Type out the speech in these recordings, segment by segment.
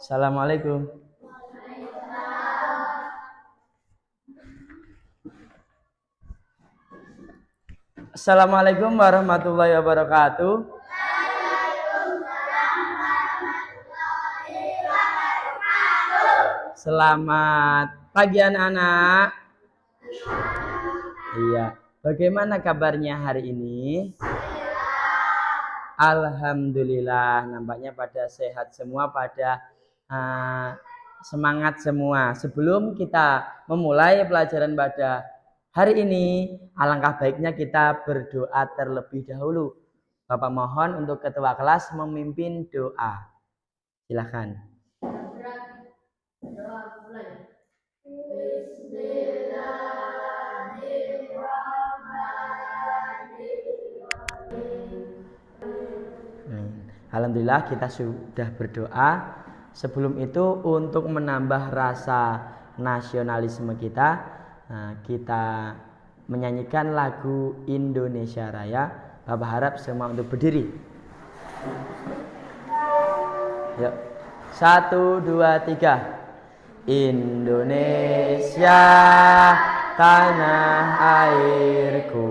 Assalamualaikum. Assalamualaikum warahmatullahi wabarakatuh. Selamat pagi anak-anak. Iya, bagaimana kabarnya hari ini? Alhamdulillah, nampaknya pada sehat semua, pada semangat semua. Sebelum kita memulai pelajaran pada hari ini, alangkah baiknya kita berdoa terlebih dahulu. Bapak mohon untuk ketua kelas memimpin doa. Silakan. Alhamdulillah kita sudah berdoa. Sebelum itu untuk menambah rasa nasionalisme kita, kita menyanyikan lagu Indonesia Raya. Bapak harap semua untuk berdiri. Yuk. 1, 2, 3. Indonesia tanah airku.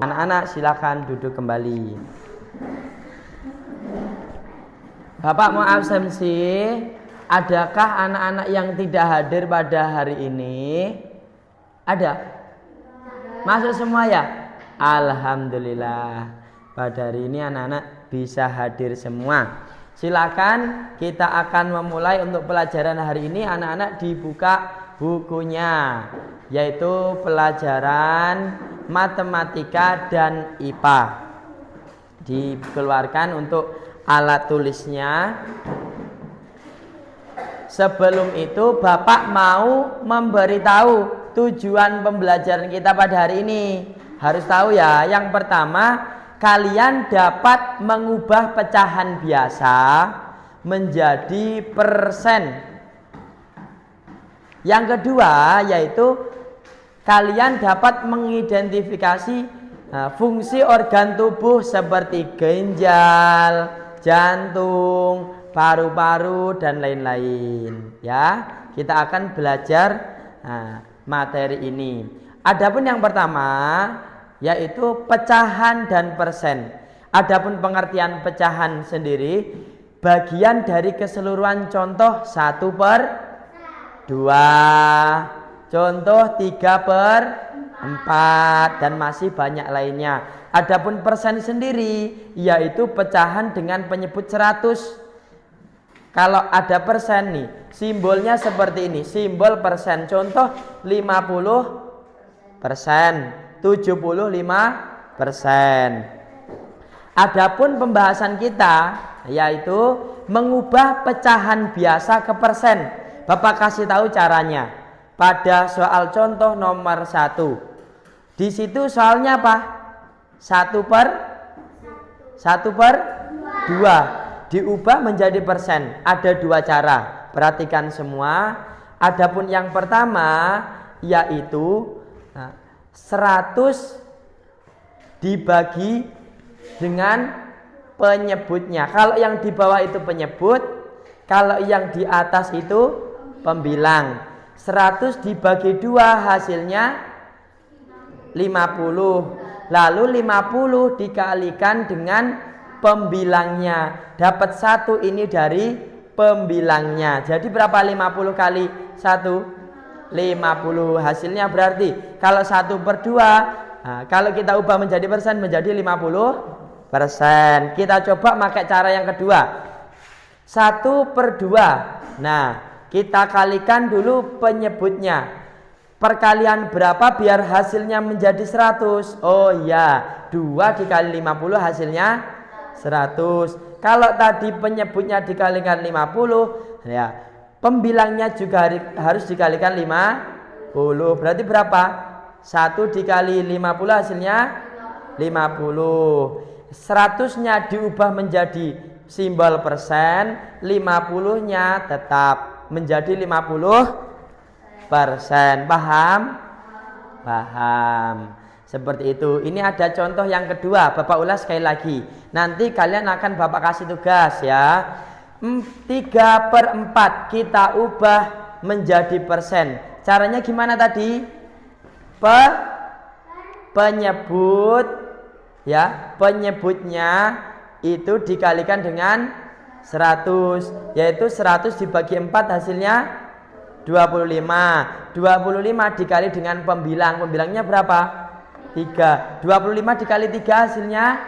Anak-anak silakan duduk kembali. Bapak mau absensi. Adakah anak-anak yang tidak hadir pada hari ini? Ada? Masuk semua ya? Alhamdulillah. Pada hari ini anak-anak bisa hadir semua. Silakan, kita akan memulai untuk pelajaran hari ini. Anak-anak dibuka bukunya, yaitu pelajaran matematika dan IPA. Dikeluarkan untuk alat tulisnya. Sebelum itu Bapak mau memberitahu tujuan pembelajaran kita pada hari ini. Harus tahu ya. Yang pertama, kalian dapat mengubah pecahan biasa menjadi persen. Yang kedua yaitu kalian dapat mengidentifikasi fungsi organ tubuh seperti ginjal, jantung, paru-paru dan lain-lain. Ya, kita akan belajar materi ini. Adapun yang pertama yaitu pecahan dan persen. Adapun pengertian pecahan sendiri bagian dari keseluruhan contoh 1/2, contoh 3/4 dan masih banyak lainnya. Adapun persen sendiri yaitu pecahan dengan penyebut 100. Kalau ada persen nih, simbolnya seperti ini, simbol persen. Contoh 50%, 75%. Adapun pembahasan kita yaitu mengubah pecahan biasa ke persen. Bapak kasih tahu caranya pada soal contoh nomor 1. Di situ soalnya apa? 1/2 diubah menjadi persen. Ada 2 cara. Perhatikan semua. Adapun yang pertama yaitu 100 dibagi dengan penyebutnya. Kalau yang di bawah itu penyebut, kalau yang di atas itu pembilang. 100 dibagi 2 hasilnya 50. Lalu 50 dikalikan dengan pembilangnya. Dapat 1 ini dari pembilangnya. Jadi berapa 50 kali 1? 50. Hasilnya berarti kalau 1/2, kalau kita ubah menjadi persen menjadi 50%. Kita coba pakai cara yang kedua. 1/2. Nah, kita kalikan dulu penyebutnya. Perkalian berapa biar hasilnya menjadi 100? Oh iya, 2 dikali 50 hasilnya 100. Kalau tadi penyebutnya dikalikan 50, ya pembilangnya juga harus dikalikan 50. Berarti berapa? 1 dikali 50 hasilnya 50. 100-nya diubah menjadi simbol persen, 50-nya tetap menjadi 50%. Paham? Paham. Seperti itu. Ini ada contoh yang kedua. Bapak ulas sekali lagi. Nanti kalian akan Bapak kasih tugas ya. 3/4 kita ubah menjadi persen. Caranya gimana tadi? Penyebut ya, penyebutnya itu dikalikan dengan 100, yaitu 100 dibagi 4 hasilnya 25. 25 dikali dengan pembilang. Pembilangnya berapa? 3. 25 dikali 3 hasilnya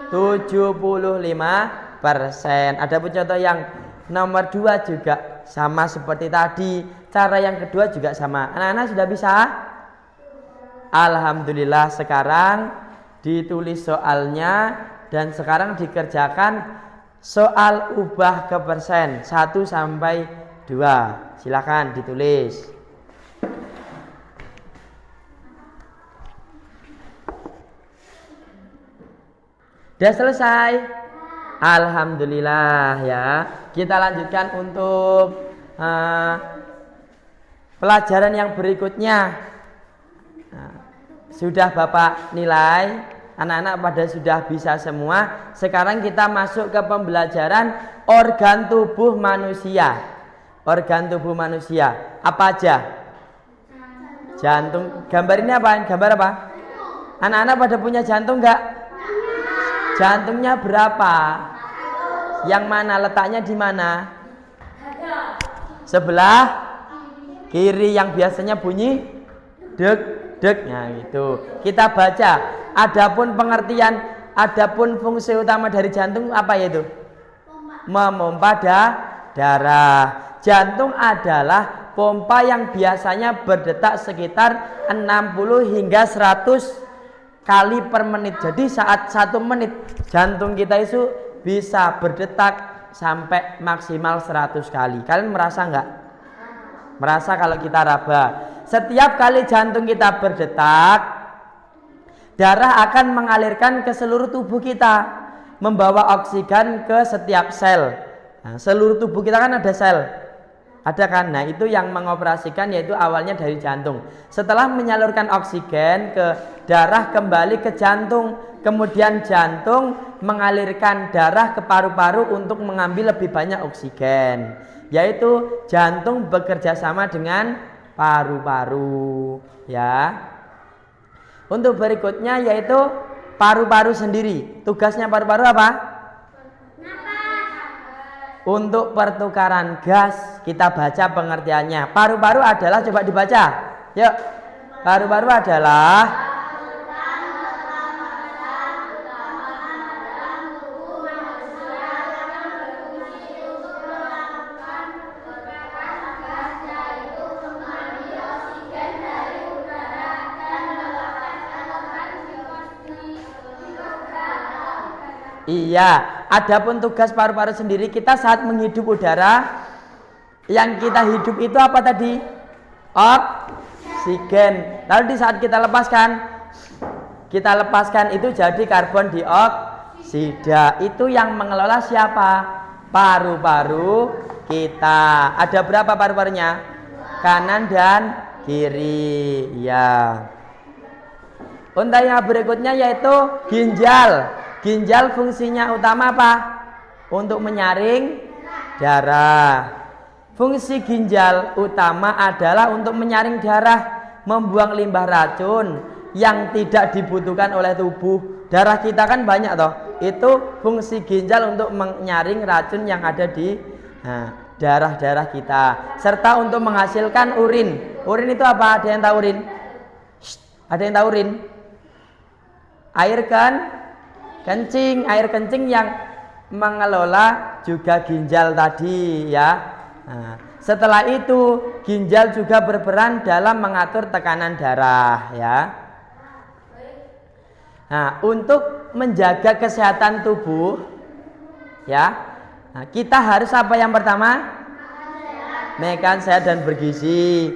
75%. Ada pun contoh yang nomor 2 juga sama seperti tadi. Cara yang kedua juga sama. Anak-anak sudah bisa? Alhamdulillah, sekarang ditulis soalnya dan sekarang dikerjakan soal ubah ke persen 1 sampai 2. Silakan ditulis. Sudah selesai? Alhamdulillah ya. Kita lanjutkan untuk pelajaran yang berikutnya. Sudah Bapak nilai, anak-anak pada sudah bisa semua. Sekarang kita masuk ke pembelajaran organ tubuh manusia. Organ tubuh manusia apa aja? Jantung. Gambar ini apa? Gambar apa? Anak-anak pada punya jantung enggak? Jantungnya berapa? Yang mana? Letaknya di mana? Sebelah kiri yang biasanya bunyi dek dek. Nah gitu. Kita baca. Adapun pengertian, adapun fungsi utama dari jantung apa yaitu? Memompa darah. Jantung adalah pompa yang biasanya berdetak sekitar 60 hingga 100 kali per menit. Jadi saat 1 menit jantung kita itu bisa berdetak sampai maksimal 100 kali. Kalian merasa enggak? Merasa kalau kita raba. Setiap kali jantung kita berdetak, darah akan mengalirkan ke seluruh tubuh kita, membawa oksigen ke setiap sel. Nah, seluruh tubuh kita kan ada sel. Ada kan? Nah, itu yang mengoperasikan yaitu awalnya dari jantung. Setelah menyalurkan oksigen ke darah kembali ke jantung, kemudian jantung mengalirkan darah ke paru-paru untuk mengambil lebih banyak oksigen. Yaitu jantung bekerja sama dengan paru-paru, ya. Untuk berikutnya yaitu paru-paru sendiri. Tugasnya paru-paru apa? Untuk pertukaran gas. Kita baca pengertiannya. Paru-paru adalah, coba dibaca. Yuk. Paru-paru adalah iya, adapun tugas paru-paru sendiri, kita saat menghidup udara, yang kita hidup itu apa tadi? Oksigen. Lalu di saat kita lepaskan itu jadi karbon dioksida. Itu yang mengelola siapa? Paru-paru kita. Ada berapa paru-parunya? Kanan dan kiri. Ya. Untuk yang berikutnya yaitu ginjal. Ginjal fungsinya utama apa? Untuk menyaring darah. Fungsi ginjal utama adalah untuk menyaring darah, membuang limbah racun yang tidak dibutuhkan oleh tubuh. Darah kita kan banyak toh. Itu fungsi ginjal untuk menyaring racun yang ada di darah-darah kita, serta untuk menghasilkan urin. Urin itu apa? Ada yang tahu urin? Ada yang tahu urin? Air kan? Kencing, air kencing yang mengelola juga ginjal tadi ya. Nah, setelah itu ginjal juga berperan dalam mengatur tekanan darah ya. Nah, untuk menjaga kesehatan tubuh ya, nah, kita harus apa yang pertama? Makan sehat dan bergizi.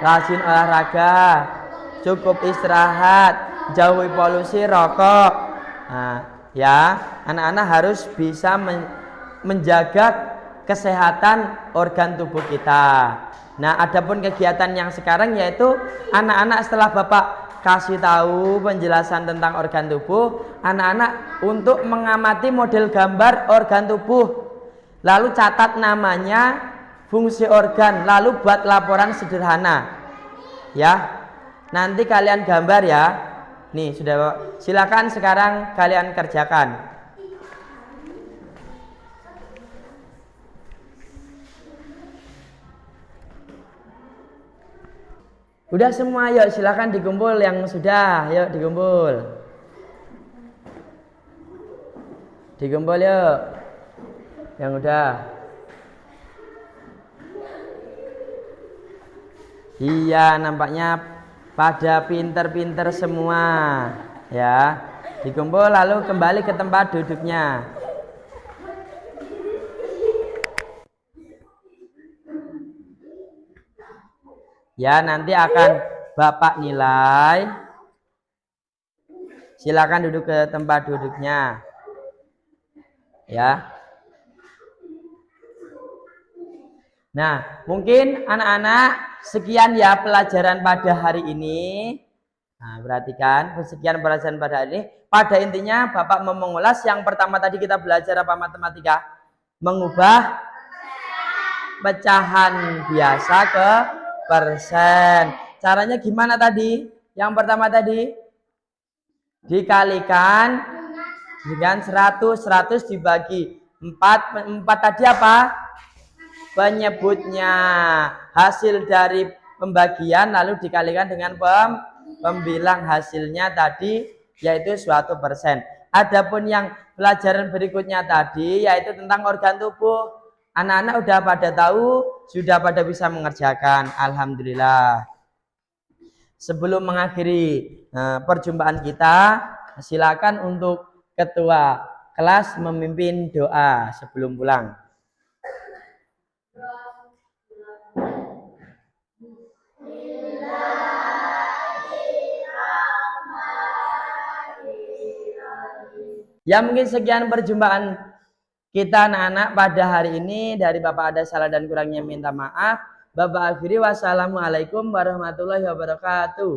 Rajin olahraga, cukup istirahat, jauhi polusi rokok. Nah, ya, anak-anak harus bisa menjaga kesehatan organ tubuh kita. Nah, adapun kegiatan yang sekarang yaitu anak-anak setelah Bapak kasih tahu penjelasan tentang organ tubuh, anak-anak untuk mengamati model gambar organ tubuh Lalu catat namanya, fungsi organ, lalu buat laporan sederhana. Ya. Nanti kalian gambar ya. Nih, sudah. Silakan sekarang kalian kerjakan. Udah semua, yuk silakan dikumpul yang sudah, yuk dikumpul. Dikumpul yuk. Yang udah. Iya, nampaknya pada pinter-pinter semua. Ya. Dikumpul lalu kembali ke tempat duduknya. Ya, nanti akan Bapak nilai. Silakan duduk ke tempat duduknya. Ya. Nah, mungkin anak-anak sekian ya pelajaran pada hari ini. Nah, perhatikan, sekian pelajaran pada hari ini. Pada intinya Bapak mau mengulas yang pertama tadi kita belajar apa matematika? Mengubah pecahan biasa ke persen. Caranya gimana tadi? Yang pertama tadi dikalikan dengan 100 dibagi 4 tadi apa? Penyebutnya. Hasil dari pembagian lalu dikalikan dengan pembilang hasilnya tadi yaitu suatu persen. Adapun yang pelajaran berikutnya tadi yaitu tentang organ tubuh. Anak-anak udah pada tahu, sudah pada bisa mengerjakan. Alhamdulillah. Sebelum mengakhiri perjumpaan kita, silakan untuk ketua kelas memimpin doa sebelum pulang. Ya, mungkin sekian perjumpaan kita anak-anak pada hari ini. Dari Bapak ada salah dan kurangnya minta maaf. Bapak akhiri, wassalamualaikum warahmatullahi wabarakatuh.